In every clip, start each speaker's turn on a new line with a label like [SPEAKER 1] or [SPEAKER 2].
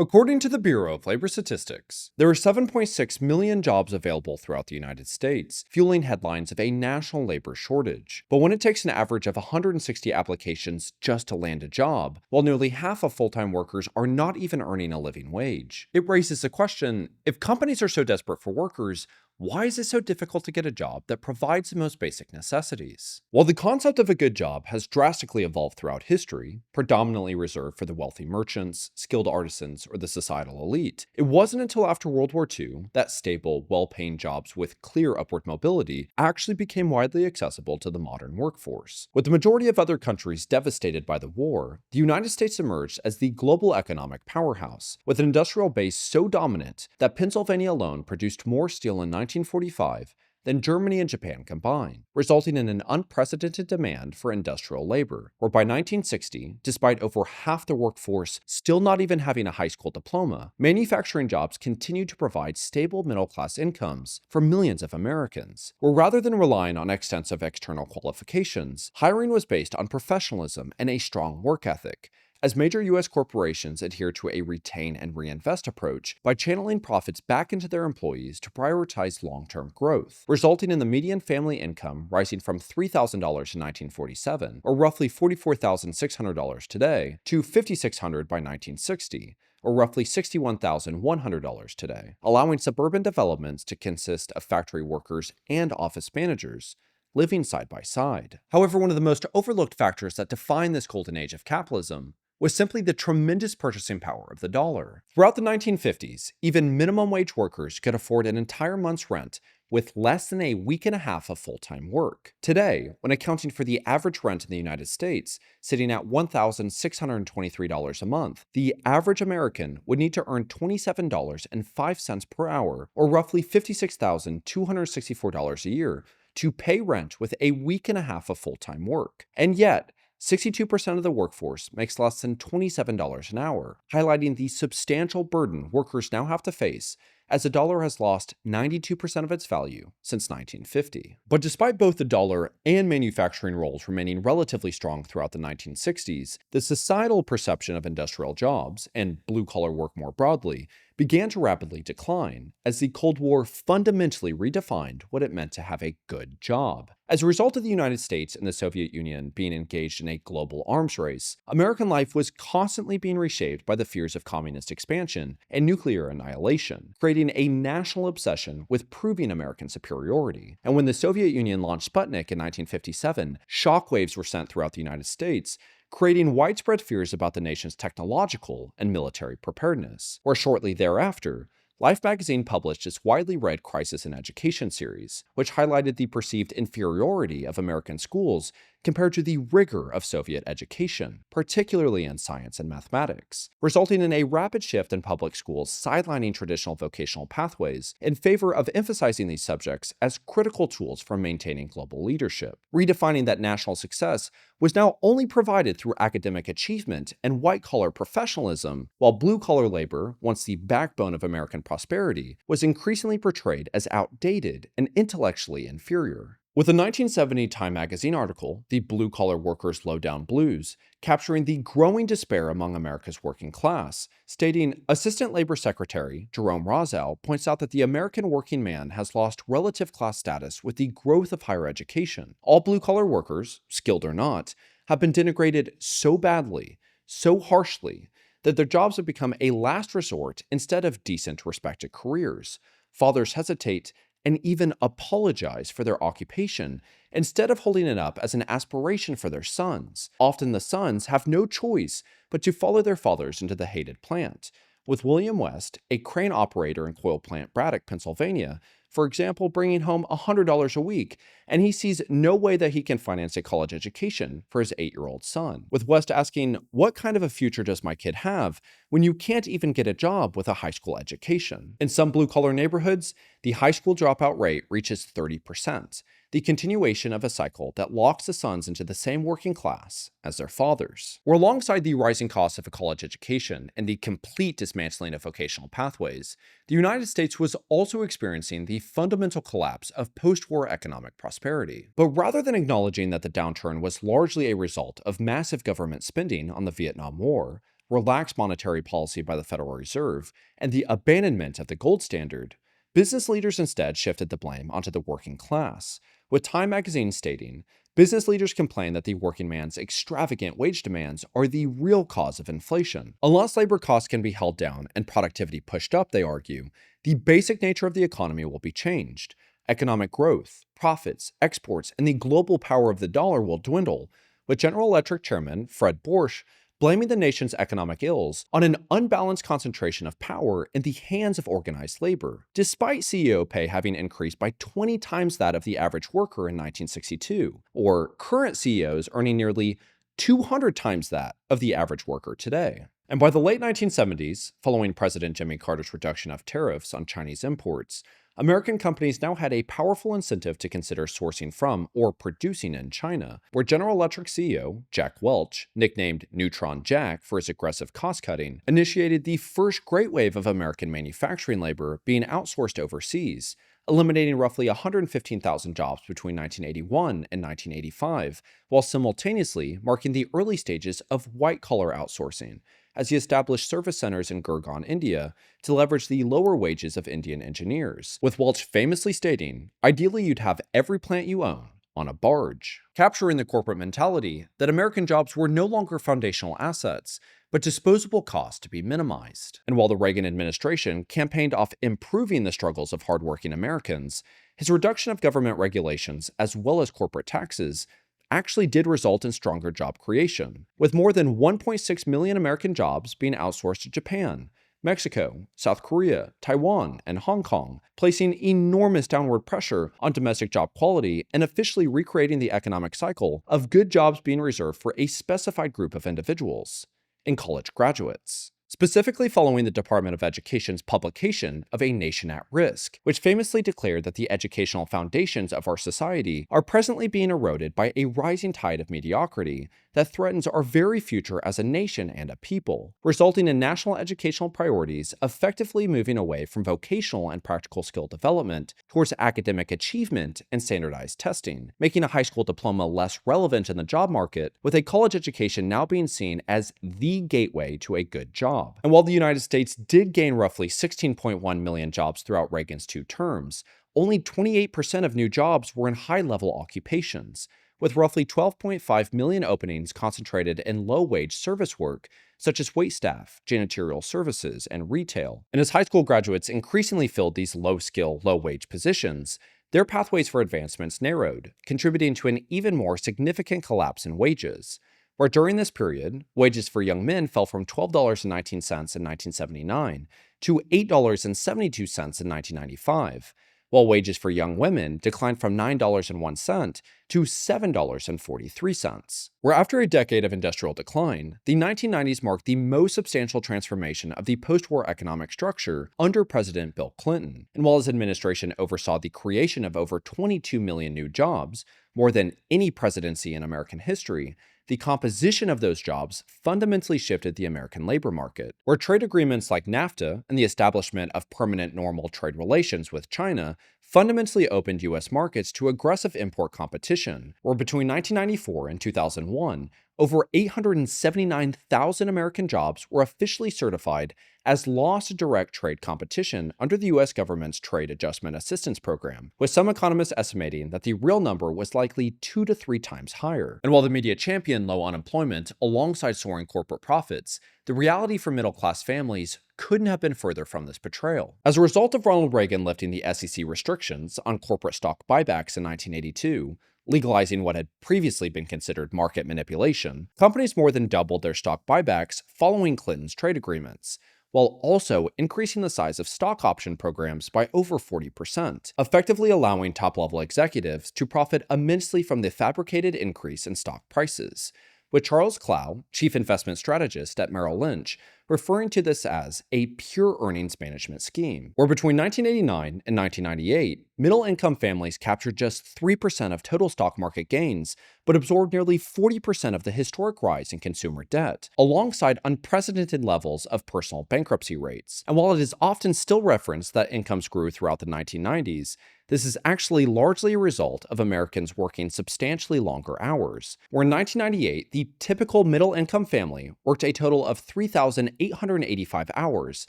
[SPEAKER 1] According to the Bureau of Labor Statistics, there are 7.6 million jobs available throughout the United States, fueling headlines of a national labor shortage. But when it takes an average of 160 applications just to land a job, while nearly half of full-time workers are not even earning a living wage, it raises the question, if companies are so desperate for workers, why is it so difficult to get a job that provides the most basic necessities? While the concept of a good job has drastically evolved throughout history, predominantly reserved for the wealthy merchants, skilled artisans, or the societal elite, it wasn't until after World War II that stable, well-paying jobs with clear upward mobility actually became widely accessible to the modern workforce. With the majority of other countries devastated by the war, the United States emerged as the global economic powerhouse, with an industrial base so dominant that Pennsylvania alone produced more steel in 1945 than Germany and Japan combined, resulting in an unprecedented demand for industrial labor, where by 1960, despite over half the workforce still not even having a high school diploma, manufacturing jobs continued to provide stable middle-class incomes for millions of Americans, where rather than relying on extensive external qualifications, hiring was based on professionalism and a strong work ethic, as major U.S. corporations adhere to a retain and reinvest approach by channeling profits back into their employees to prioritize long-term growth, resulting in the median family income rising from $3,000 in 1947, or roughly $44,600 today, to $5,600 by 1960, or roughly $61,100 today, allowing suburban developments to consist of factory workers and office managers, living side by side. However, one of the most overlooked factors that define this golden age of capitalism was simply the tremendous purchasing power of the dollar. Throughout the 1950s, even minimum wage workers could afford an entire month's rent with less than a week and a half of full-time work. Today, when accounting for the average rent in the United States, sitting at $1,623 a month, the average American would need to earn $27.05 per hour, or roughly $56,264 a year, to pay rent with a week and a half of full-time work. And yet, 62% of the workforce makes less than $27 an hour, highlighting the substantial burden workers now have to face as the dollar has lost 92% of its value since 1950. But despite both the dollar and manufacturing roles remaining relatively strong throughout the 1960s, the societal perception of industrial jobs, and blue-collar work more broadly, began to rapidly decline as the Cold War fundamentally redefined what it meant to have a good job. As a result of the United States and the Soviet Union being engaged in a global arms race, American life was constantly being reshaped by the fears of communist expansion and nuclear annihilation, creating a national obsession with proving American superiority. And when the Soviet Union launched Sputnik in 1957, shockwaves were sent throughout the United States, creating widespread fears about the nation's technological and military preparedness. Or shortly thereafter, Life magazine published its widely read Crisis in Education series, which highlighted the perceived inferiority of American schools compared to the rigor of Soviet education, particularly in science and mathematics, resulting in a rapid shift in public schools sidelining traditional vocational pathways in favor of emphasizing these subjects as critical tools for maintaining global leadership, redefining that national success was now only provided through academic achievement and white-collar professionalism, while blue-collar labor, once the backbone of American prosperity, was increasingly portrayed as outdated and intellectually inferior. With a 1970 Time magazine article, The Blue-Collar Workers' Low-Down Blues, capturing the growing despair among America's working class, stating, Assistant Labor Secretary Jerome Rosow points out that the American working man has lost relative class status with the growth of higher education. All blue-collar workers, skilled or not, have been denigrated so badly, so harshly, that their jobs have become a last resort instead of decent, respected careers. Fathers hesitate and even apologize for their occupation instead of holding it up as an aspiration for their sons. Often the sons have no choice but to follow their fathers into the hated plant, with William West, a crane operator in coal plant Braddock, Pennsylvania, for example, bringing home $100 a week, and he sees no way that he can finance a college education for his 8-year-old son. With West asking, what kind of a future does my kid have when you can't even get a job with a high school education? In some blue-collar neighborhoods, the high school dropout rate reaches 30%, the continuation of a cycle that locks the sons into the same working class as their fathers. Where alongside the rising cost of a college education and the complete dismantling of vocational pathways, the United States was also experiencing the fundamental collapse of post-war economic prosperity. But rather than acknowledging that the downturn was largely a result of massive government spending on the Vietnam War, relaxed monetary policy by the Federal Reserve, and the abandonment of the gold standard, business leaders instead shifted the blame onto the working class, with Time magazine stating, "Business leaders complain that the working man's extravagant wage demands are the real cause of inflation. Unless labor costs can be held down and productivity pushed up," they argue, "the basic nature of the economy will be changed. Economic growth, profits, exports, and the global power of the dollar will dwindle," with General Electric chairman Fred Borsch blaming the nation's economic ills on an unbalanced concentration of power in the hands of organized labor, despite CEO pay having increased by 20 times that of the average worker in 1962, or current CEOs earning nearly 200 times that of the average worker today. And by the late 1970s, following President Jimmy Carter's reduction of tariffs on Chinese imports, American companies now had a powerful incentive to consider sourcing from or producing in China, where General Electric CEO Jack Welch, nicknamed Neutron Jack for his aggressive cost-cutting, initiated the first great wave of American manufacturing labor being outsourced overseas, eliminating roughly 115,000 jobs between 1981 and 1985, while simultaneously marking the early stages of white-collar outsourcing, as he established service centers in Gurgaon, India, to leverage the lower wages of Indian engineers, with Welch famously stating, "Ideally, you'd have every plant you own on a barge," capturing the corporate mentality that American jobs were no longer foundational assets, but disposable costs to be minimized. And while the Reagan administration campaigned off improving the struggles of hardworking Americans, his reduction of government regulations as well as corporate taxes actually did result in stronger job creation, with more than 1.6 million American jobs being outsourced to Japan, Mexico, South Korea, Taiwan, and Hong Kong, placing enormous downward pressure on domestic job quality and officially recreating the economic cycle of good jobs being reserved for a specified group of individuals, in college graduates. Specifically following the Department of Education's publication of A Nation at Risk, which famously declared that the educational foundations of our society are presently being eroded by a rising tide of mediocrity that threatens our very future as a nation and a people, resulting in national educational priorities effectively moving away from vocational and practical skill development towards academic achievement and standardized testing, making a high school diploma less relevant in the job market, with a college education now being seen as the gateway to a good job. And while the United States did gain roughly 16.1 million jobs throughout Reagan's 2 terms, only 28% of new jobs were in high-level occupations, with roughly 12.5 million openings concentrated in low-wage service work, such as waitstaff, janitorial services, and retail. And as high school graduates increasingly filled these low-skill, low-wage positions, their pathways for advancements narrowed, contributing to an even more significant collapse in wages, where during this period, wages for young men fell from $12.19 in 1979 to $8.72 in 1995, while wages for young women declined from $9.01 to $7.43. Where after a decade of industrial decline, the 1990s marked the most substantial transformation of the post-war economic structure under President Bill Clinton. And while his administration oversaw the creation of over 22 million new jobs, more than any presidency in American history, the composition of those jobs fundamentally shifted the American labor market, where trade agreements like NAFTA and the establishment of permanent normal trade relations with China fundamentally opened U.S. markets to aggressive import competition, where between 1994 and 2001, over 879,000 American jobs were officially certified as lost to direct trade competition under the U.S. government's Trade Adjustment Assistance Program, with some economists estimating that the real number was likely 2 to 3 times higher. And while the media championed low unemployment alongside soaring corporate profits, the reality for middle-class families couldn't have been further from this portrayal. As a result of Ronald Reagan lifting the SEC restrictions on corporate stock buybacks in 1982, legalizing what had previously been considered market manipulation, companies more than doubled their stock buybacks following Clinton's trade agreements, while also increasing the size of stock option programs by over 40%, effectively allowing top-level executives to profit immensely from the fabricated increase in stock prices, with Charles Clough, chief investment strategist at Merrill Lynch, referring to this as a pure earnings management scheme, where between 1989 and 1998, middle-income families captured just 3% of total stock market gains, but absorbed nearly 40% of the historic rise in consumer debt, alongside unprecedented levels of personal bankruptcy rates. And while it is often still referenced that incomes grew throughout the 1990s, this is actually largely a result of Americans working substantially longer hours, where in 1998, the typical middle-income family worked a total of 3,885 hours,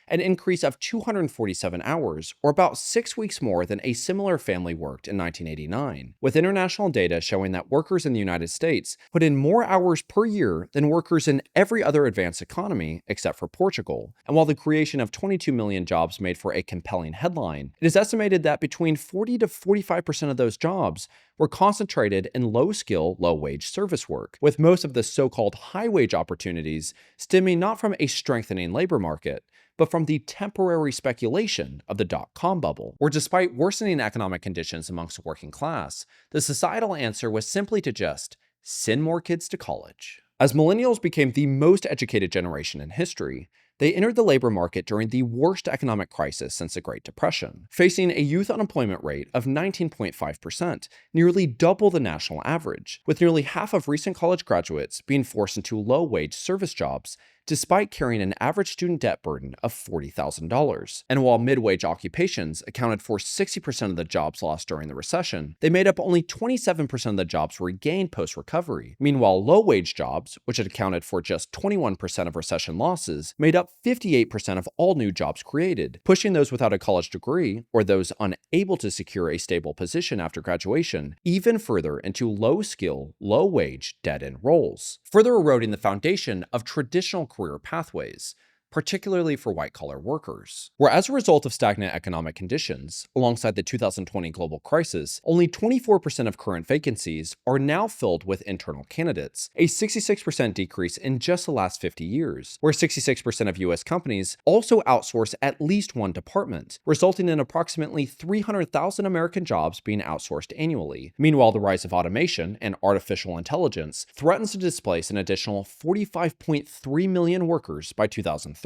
[SPEAKER 1] an increase of 247 hours, or about 6 weeks more than a similar family worked in 1989, with international data showing that workers in the United States put in more hours per year than workers in every other advanced economy except for Portugal. And while the creation of 22 million jobs made for a compelling headline, it is estimated that between 40 to 45% of those jobs were concentrated in low-skill, low-wage service work, with most of the so-called high-wage opportunities stemming not from a strengthening labor market, but from the temporary speculation of the dot-com bubble, where despite worsening economic conditions amongst the working class, the societal answer was simply to just send more kids to college. As millennials became the most educated generation in history, they entered the labor market during the worst economic crisis since the Great Depression, facing a youth unemployment rate of 19.5%, nearly double the national average, with nearly half of recent college graduates being forced into low-wage service jobs despite carrying an average student debt burden of $40,000. And while mid-wage occupations accounted for 60% of the jobs lost during the recession, they made up only 27% of the jobs regained post-recovery. Meanwhile, low-wage jobs, which had accounted for just 21% of recession losses, made up 58% of all new jobs created, pushing those without a college degree or those unable to secure a stable position after graduation even further into low-skill, low-wage, dead-end roles, further eroding the foundation of traditional career pathways, particularly for white-collar workers. Where as a result of stagnant economic conditions, alongside the 2020 global crisis, only 24% of current vacancies are now filled with internal candidates, a 66% decrease in just the last 50 years, where 66% of US companies also outsource at least one department, resulting in approximately 300,000 American jobs being outsourced annually. Meanwhile, the rise of automation and artificial intelligence threatens to displace an additional 45.3 million workers by 2030.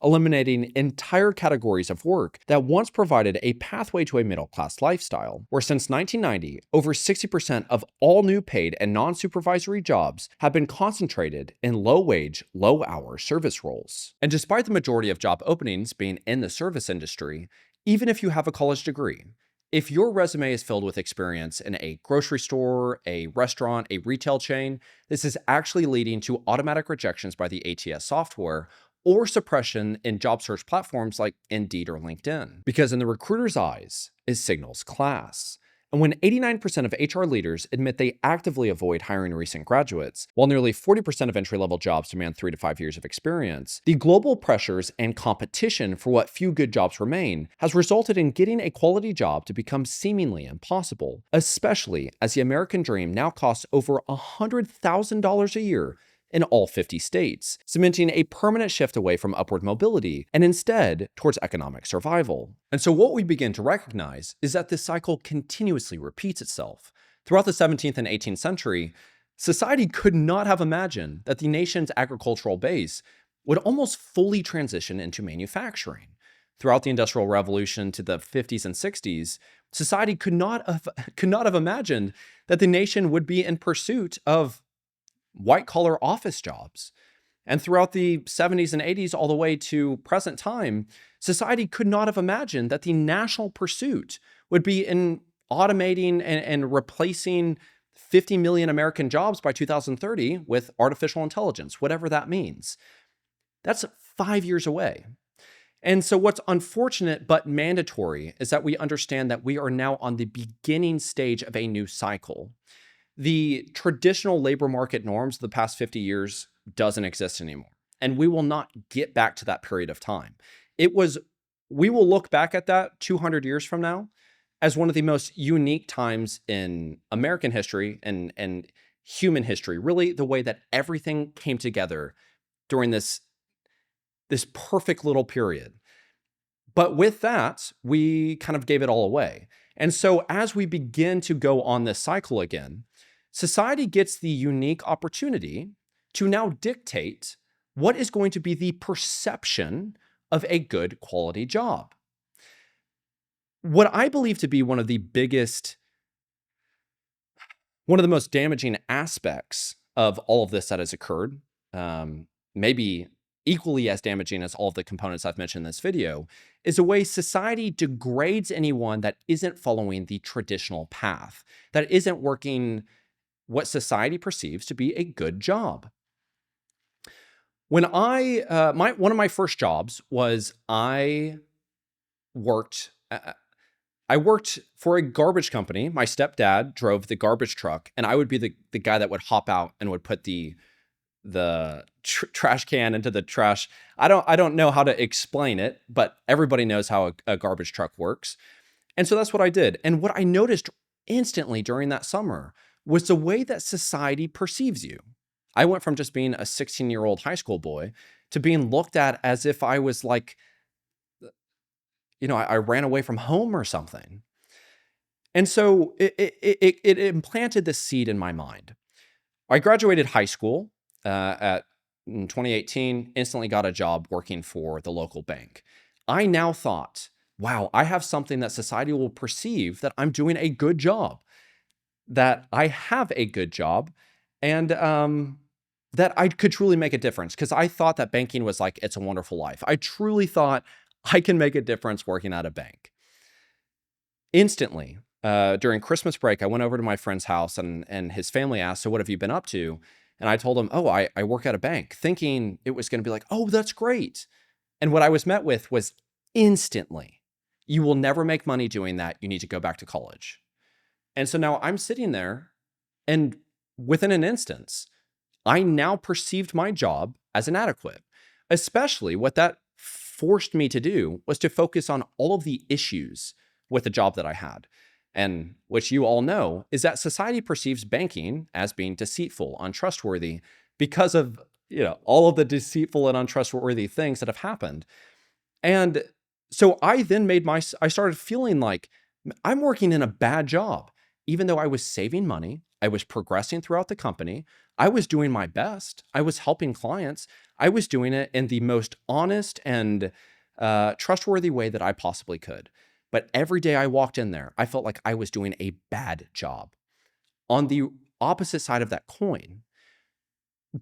[SPEAKER 1] Eliminating entire categories of work that once provided a pathway to a middle-class lifestyle, where since 1990, over 60% of all new paid and non-supervisory jobs have been concentrated in low-wage, low-hour service roles. And despite the majority of job openings being in the service industry, even if you have a college degree, if your resume is filled with experience in a grocery store, a restaurant, a retail chain, this is actually leading to automatic rejections by the ATS software or suppression in job search platforms like Indeed or LinkedIn. Because in the recruiter's eyes, it signals class. And when 89% of HR leaders admit they actively avoid hiring recent graduates, while nearly 40% of entry-level jobs demand 3 to 5 years of experience, the global pressures and competition for what few good jobs remain has resulted in getting a quality job to become seemingly impossible, especially as the American dream now costs over $100,000 a year in all 50 states, cementing a permanent shift away from upward mobility and instead towards economic survival. And so what we begin to recognize is that this cycle continuously repeats itself. Throughout the 17th and 18th century, society could not have imagined that the nation's agricultural base would almost fully transition into manufacturing. Throughout the Industrial Revolution to the 50s and 60s, society could not have imagined that the nation would be in pursuit of white-collar office jobs. And throughout the 70s and 80s all the way to present time, society could not have imagined that the national pursuit would be in automating and replacing 50 million American jobs by 2030 with artificial intelligence, whatever that means. That's 5 years away. And so what's unfortunate but mandatory is that we understand that we are now on the beginning stage of a new cycle. The traditional labor market norms of the past 50 years doesn't exist anymore. And we will not get back to that period of time. We will look back at that 200 years from now as one of the most unique times in American history and human history, really the way that everything came together during this perfect little period. But with that, we kind of gave it all away. And so as we begin to go on this cycle again, society gets the unique opportunity to now dictate what is going to be the perception of a good quality job? What I believe to be one of the most damaging aspects of all of this that has occurred, maybe equally as damaging as all of the components I've mentioned in this video, is a way society degrades anyone that isn't following the traditional path, that isn't working what society perceives to be a good job. When one of my first jobs was I worked for a garbage company. My stepdad drove the garbage truck, and I would be the guy that would hop out and would put the trash can into the trash. I don't know how to explain it, but everybody knows how a garbage truck works. And so that's what I did. And what I noticed instantly during that summer was the way that society perceives you. I went from just being a 16-year-old high school boy to being looked at as if I was like, I ran away from home or something. And so it implanted this seed in my mind. I graduated high school in 2018, instantly got a job working for the local bank. I now thought, wow, I have something that society will perceive that I'm doing a good job, that I have a good job, and that I could truly make a difference, because I thought that banking was like, it's a wonderful life. I truly thought I can make a difference working at a bank. Instantly, during Christmas break, I went over to my friend's house, and his family asked, so what have you been up to? And I told him, oh, I work at a bank, thinking it was going to be like, oh, that's great. And what I was met with was instantly, you will never make money doing that. You need to go back to college. And so now I'm sitting there, and within an instance, I now perceived my job as inadequate. Especially what that forced me to do was to focus on all of the issues with the job that I had. And which you all know is that society perceives banking as being deceitful, untrustworthy, because of all of the deceitful and untrustworthy things that have happened. And so I then I started feeling like I'm working in a bad job, even though I was saving money, I was progressing throughout the company, I was doing my best, I was helping clients, I was doing it in the most honest and trustworthy way that I possibly could. But every day I walked in there, I felt like I was doing a bad job. On the opposite side of that coin,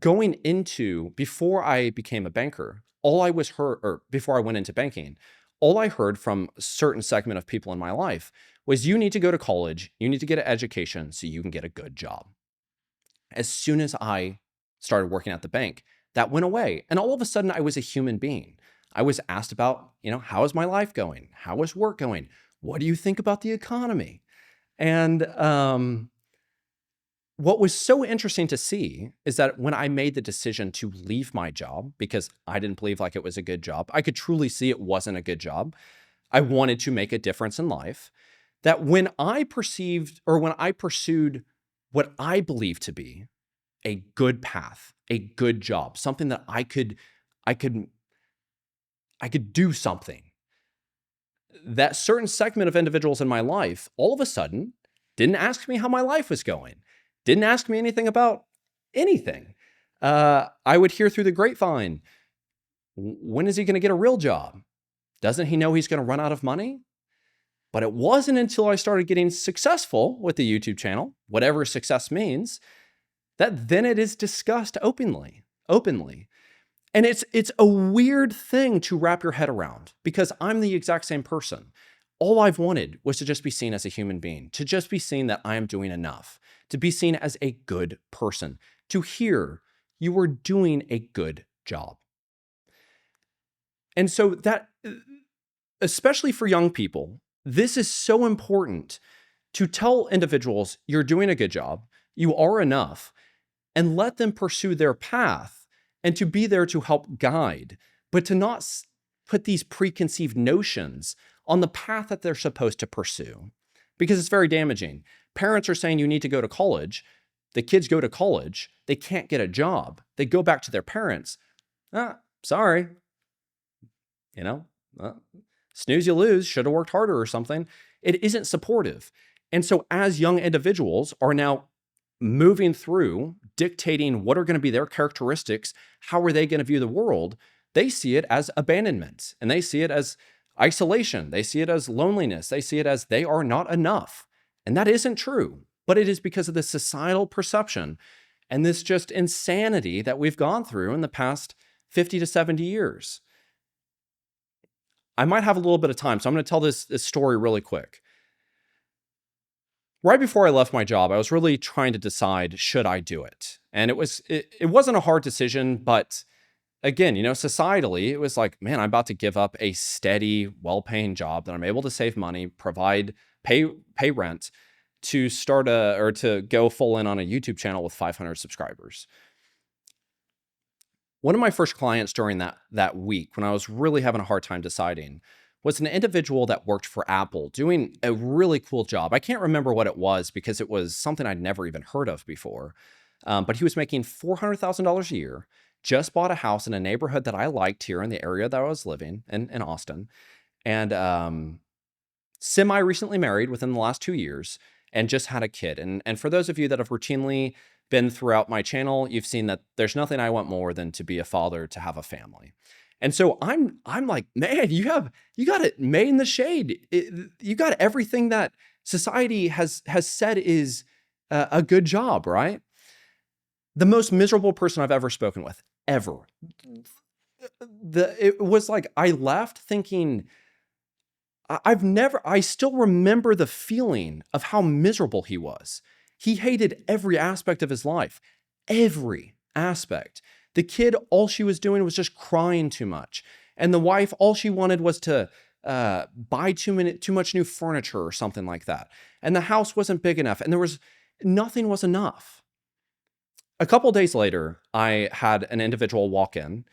[SPEAKER 1] before I became a banker, before I went into banking, all I heard from a certain segment of people in my life was, you need to go to college, you need to get an education so you can get a good job. As soon as I started working at the bank, that went away. And all of a sudden, I was a human being. I was asked about, how is my life going? How is work going? What do you think about the economy? And what was so interesting to see is that when I made the decision to leave my job, because I didn't believe like it was a good job, I could truly see it wasn't a good job. I wanted to make a difference in life. That when I pursued what I believed to be a good path, a good job, something that I could do something, that certain segment of individuals in my life all of a sudden didn't ask me how my life was going, didn't ask me anything about anything. I would hear through the grapevine, when is he going to get a real job? Doesn't he know he's going to run out of money? But it wasn't until I started getting successful with the YouTube channel, whatever success means, that then it is discussed openly. And it's a weird thing to wrap your head around, because I'm the exact same person. All I've wanted was to just be seen as a human being, to just be seen that I am doing enough, to be seen as a good person, to hear you were doing a good job. And so that, especially for young people, this is so important, to tell individuals you're doing a good job, you are enough, and let them pursue their path, and to be there to help guide, but to not put these preconceived notions on the path that they're supposed to pursue, because it's very damaging. Parents are saying you need to go to college. The kids go to college. They can't get a job. They go back to their parents. Sorry. Snooze, you lose. Should have worked harder or something. It isn't supportive. And so as young individuals are now moving through, dictating what are going to be their characteristics, how are they going to view the world, they see it as abandonment, and they see it as isolation. They see it as loneliness. They see it as they are not enough. And that isn't true, but it is because of the societal perception and this just insanity that we've gone through in the past 50 to 70 years. I might have a little bit of time, so I'm going to tell this story really quick. Right before I left my job, I was really trying to decide, should I do it? And it wasn't a hard decision, but again, societally, it was like, man, I'm about to give up a steady, well-paying job that I'm able to save money, pay rent, to to go full in on a YouTube channel with 500 subscribers. One of my first clients during that week, when I was really having a hard time deciding, was an individual that worked for Apple doing a really cool job. I can't remember what it was because it was something I'd never even heard of before. But he was making $400,000 a year, just bought a house in a neighborhood that I liked here in the area that I was living in Austin, and semi-recently married within the last 2 years, and just had a kid. And for those of you that have routinely been throughout my channel, you've seen that there's nothing I want more than to be a father, to have a family. And so I'm like, man, you got it made in the shade. You got everything that society has said is a good job, right? The most miserable person I've ever spoken with, ever. It was like I left thinking, I still remember the feeling of how miserable he was. He hated every aspect of his life, every aspect. The kid, all she was doing was just crying too much. And the wife, all she wanted was to buy too much new furniture or something like that. And the house wasn't big enough, and nothing was enough. A couple days later, I had an individual walk in,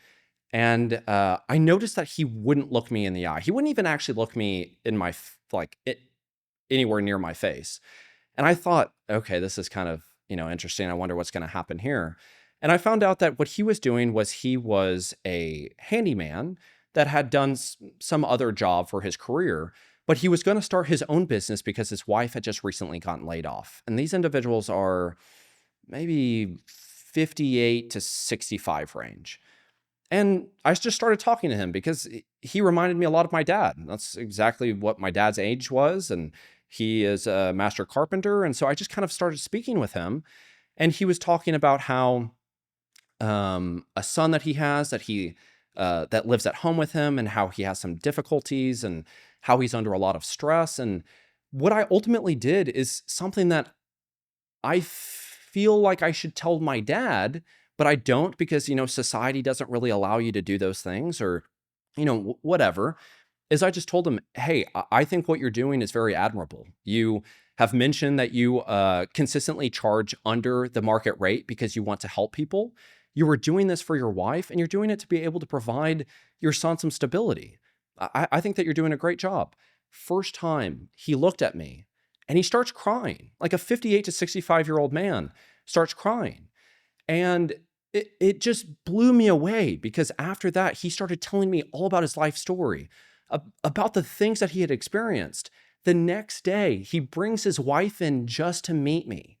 [SPEAKER 1] and I noticed that he wouldn't look me in the eye. He wouldn't even actually look me in anywhere near my face. And I thought, okay, this is kind of, interesting. I wonder what's going to happen here. And I found out that what he was doing was he was a handyman that had done some other job for his career, but he was going to start his own business because his wife had just recently gotten laid off. And these individuals are maybe 58 to 65 range. And I just started talking to him because he reminded me a lot of my dad. That's exactly what my dad's age was. And he is a master carpenter. And so I just kind of started speaking with him. And he was talking about how a son that he has that lives at home with him, and how he has some difficulties and how he's under a lot of stress. And what I ultimately did is something that I feel like I should tell my dad, but I don't, because, society doesn't really allow you to do those things, or, whatever, is I just told him, hey, I think what you're doing is very admirable. You have mentioned that you consistently charge under the market rate because you want to help people. You were doing this for your wife, and you're doing it to be able to provide your son some stability. I think that you're doing a great job. First time he looked at me and he starts crying, like a 58 to 65-year-old man starts crying. And it just blew me away, because after that, he started telling me all about his life story, about the things that he had experienced. The next day, he brings his wife in just to meet me.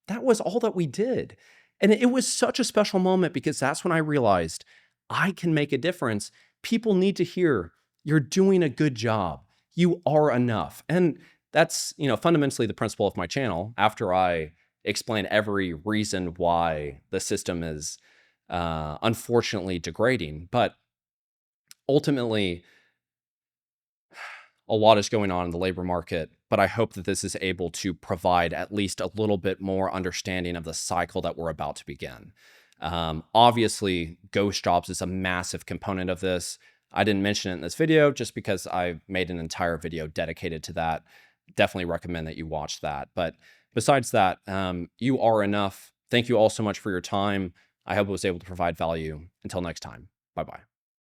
[SPEAKER 1] That was all that we did. And it was such a special moment, because that's when I realized I can make a difference. People need to hear, you're doing a good job. You are enough. And that's, fundamentally the principle of my channel. After I explain every reason why the system is unfortunately degrading, but ultimately a lot is going on in the labor market. But I hope that this is able to provide at least a little bit more understanding of the cycle that we're about to begin. Obviously, ghost jobs is a massive component of this. I didn't mention it in this video just because I made an entire video dedicated to that. Definitely recommend that you watch that. But besides that, you are enough. Thank you all so much for your time. I hope I was able to provide value. Until next time, bye-bye.